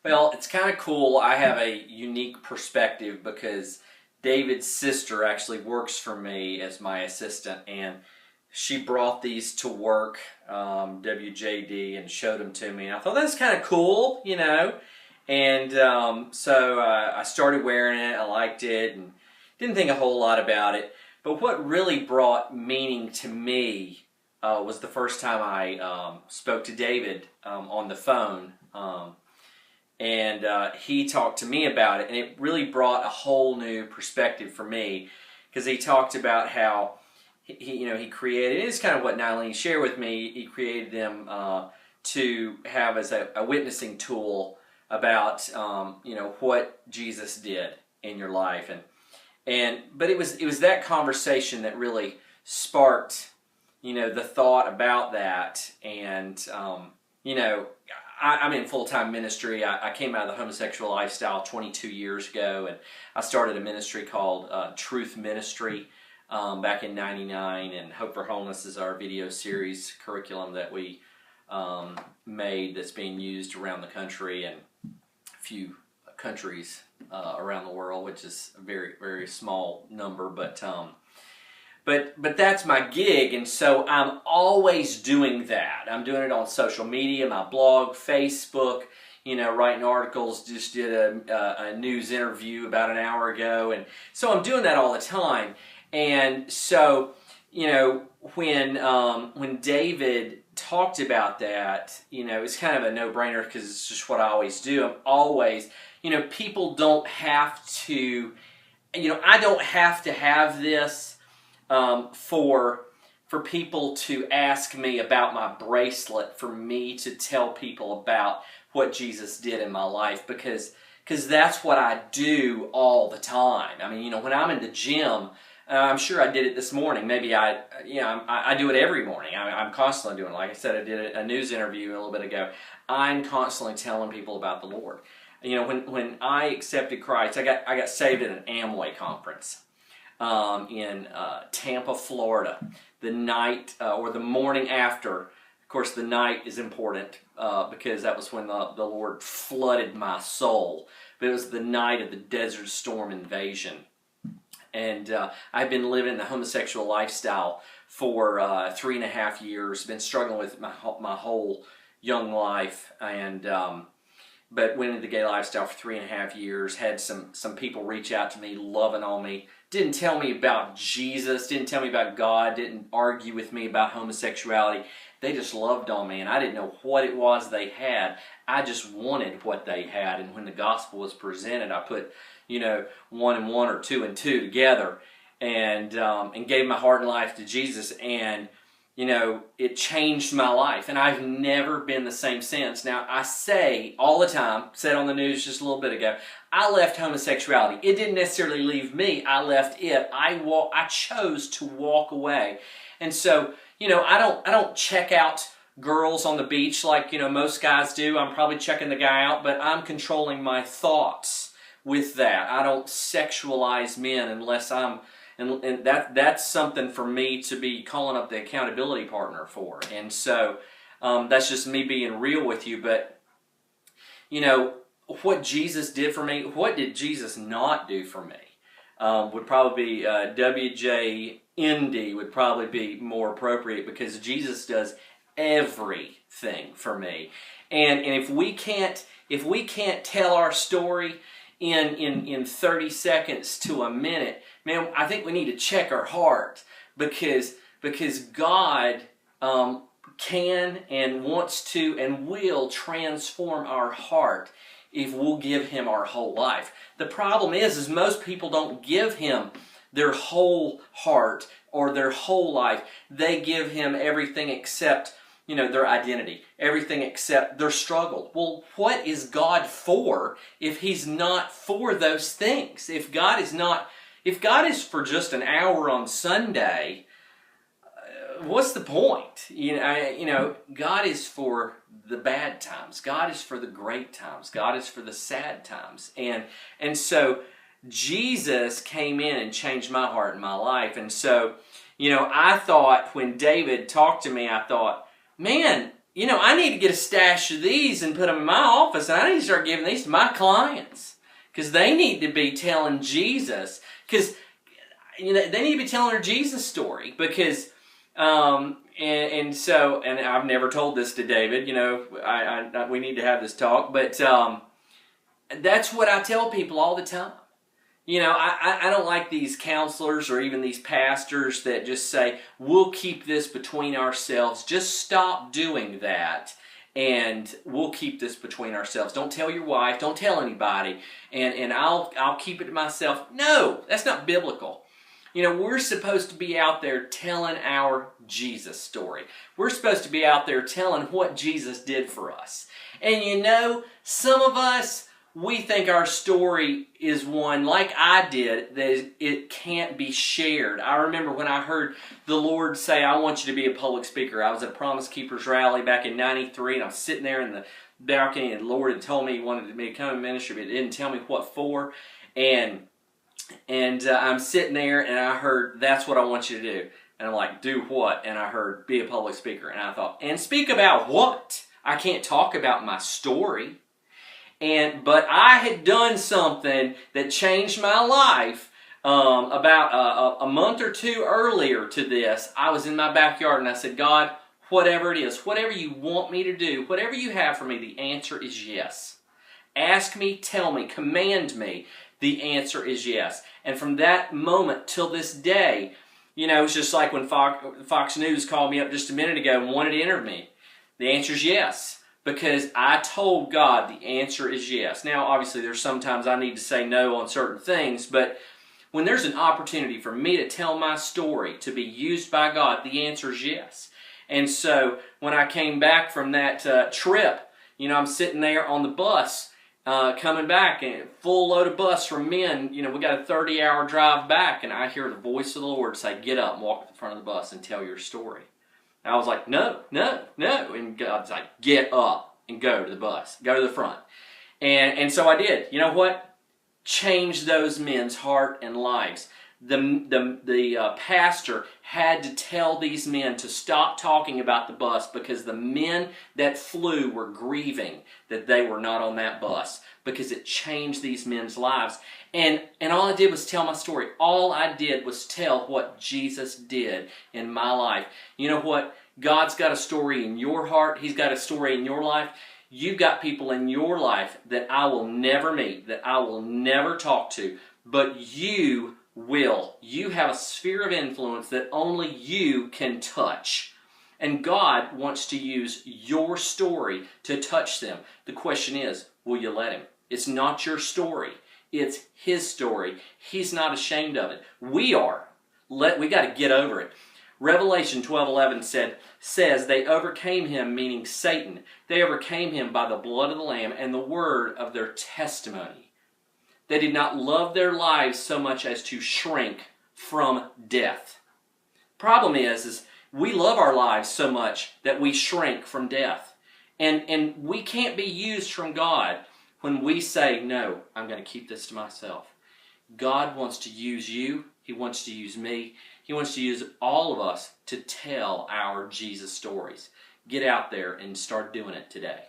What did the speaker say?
Well, it's kind of cool. I have a unique perspective because David's sister actually works for me as my assistant, and she brought these to work, WJD, and showed them to me. And I thought that's kind of cool, you know. And so I started wearing it. I liked it and didn't think a whole lot about it. But what really brought meaning to me was the first time I spoke to David on the phone. And he talked to me about it, and it really brought a whole new perspective for me, because he talked about how he created, it's kind of what Nylene shared with me, he created them to have as a witnessing tool about what Jesus did in your life, but it was that conversation that really sparked the thought about that. And I'm in full-time ministry. I came out of the homosexual lifestyle 22 years ago, and I started a ministry called Truth Mnistry back in '99, and Hope for Wholeness is our video series curriculum that we made that's being used around the country and a few countries around the world, which is a very, very small number, but that's my gig, and so I'm always doing that. I'm doing it on social media, my blog, Facebook, writing articles. Just did a news interview about an hour ago, and so I'm doing that all the time. And so, when David talked about that, it's kind of a no-brainer because it's just what I always do. I'm always, people don't have to, I don't have to have this for people to ask me about my bracelet, for me to tell people about what Jesus did in my life, because that's what I do all the time. I mean, when I'm in the gym, I'm sure I did it this morning. Maybe I do it every morning. I'm constantly doing it. Like I said, I did a news interview a little bit ago. I'm constantly telling people about the Lord. When I accepted Christ, I got saved at an Amway conference in Tampa, Florida. The night or the morning after, of course the night is important because that was when the Lord flooded my soul. But it was the night of the Desert Storm invasion. And I've been living the homosexual lifestyle for 3.5 years, been struggling with my whole young life, and but went into the gay lifestyle for 3.5 years, had some people reach out to me, loving on me, didn't tell me about Jesus, didn't tell me about God, didn't argue with me about homosexuality. They just loved on me, and I didn't know what it was they had. I just wanted what they had, and when the gospel was presented, I put, 1 and 1 or 2 and 2 together, and gave my heart and life to Jesus, and it changed my life, and I've never been the same since. Now, I say all the time, said on the news just a little bit ago, I left homosexuality. It didn't necessarily leave me. I left it. I chose to walk away. And so, I don't check out girls on the beach like, most guys do. I'm probably checking the guy out, but I'm controlling my thoughts with that. I don't sexualize men unless I'm, and that's something for me to be calling up the accountability partner for. And so that's just me being real with you. But what Jesus did for me, what did Jesus not do for me, would probably be WJND would probably be more appropriate, because Jesus does everything for me. And if we can't tell our story in 30 seconds to a minute, man, I think we need to check our heart, because God can and wants to and will transform our heart if we'll give Him our whole life. The problem is most people don't give Him their whole heart or their whole life. They give Him everything except their identity, everything except their struggle. Well, what is God for if He's not for those things? If God is for just an hour on Sunday, what's the point? God is for the bad times. God is for the great times. God is for the sad times. And so Jesus came in and changed my heart and my life. And so, I thought when David talked to me, I thought, man, I need to get a stash of these and put them in my office, and I need to start giving these to my clients because they need to be telling Jesus, because they need to be telling their Jesus story, because and I've never told this to David. We need to have this talk, but that's what I tell people all the time. I don't like these counselors or even these pastors that just say, we'll keep this between ourselves. Just stop doing that, and we'll keep this between ourselves. Don't tell your wife. Don't tell anybody, and I'll keep it to myself. No, that's not biblical. We're supposed to be out there telling our Jesus story. We're supposed to be out there telling what Jesus did for us. And some of us, we think our story is one, like I did, that it can't be shared. I remember when I heard the Lord say, I want you to be a public speaker. I was at a Promise Keepers rally back in '93, and I was sitting there in the balcony, and the Lord had told me He wanted me to come to ministry, but He didn't tell me what for. And I'm sitting there, and I heard, that's what I want you to do. And I'm like, do what? And I heard, be a public speaker. And I thought, and speak about what? I can't talk about my story. But I had done something that changed my life. About a month or two earlier to this, I was in my backyard and I said, God, whatever it is, whatever you want me to do, whatever you have for me, the answer is yes. Ask me, tell me, command me. The answer is yes. And from that moment till this day, it's just like when Fox News called me up just a minute ago and wanted to interview me. The answer is yes. Because I told God the answer is yes. Now, obviously, there's sometimes I need to say no on certain things, but when there's an opportunity for me to tell my story, to be used by God, the answer is yes. And so, when I came back from that trip, I'm sitting there on the bus, coming back, and full load of bus from men, we got a 30-hour drive back, and I hear the voice of the Lord say, get up and walk to the front of the bus and tell your story. I was like, no. And God's like, get up and go to the bus. Go to the front. And so I did. You know what? Changed those men's heart and lives. The pastor had to tell these men to stop talking about the bus because the men that flew were grieving that they were not on that bus, because it changed these men's lives. And all I did was tell my story. All I did was tell what Jesus did in my life. You know what? God's got a story in your heart. He's got a story in your life. You've got people in your life that I will never meet, that I will never talk to, but you will. You have a sphere of influence that only you can touch. And God wants to use your story to touch them. The question is, will you let Him? It's not your story. It's His story. He's not ashamed of it. We are. We got to get over it. Revelation 12:11 says they overcame Him, meaning Satan. They overcame Him by the blood of the Lamb and the word of their testimony. They did not love their lives so much as to shrink from death. Problem is we love our lives so much that we shrink from death. And we can't be used from God when we say, no, I'm going to keep this to myself. God wants to use you. He wants to use me. He wants to use all of us to tell our Jesus stories. Get out there and start doing it today.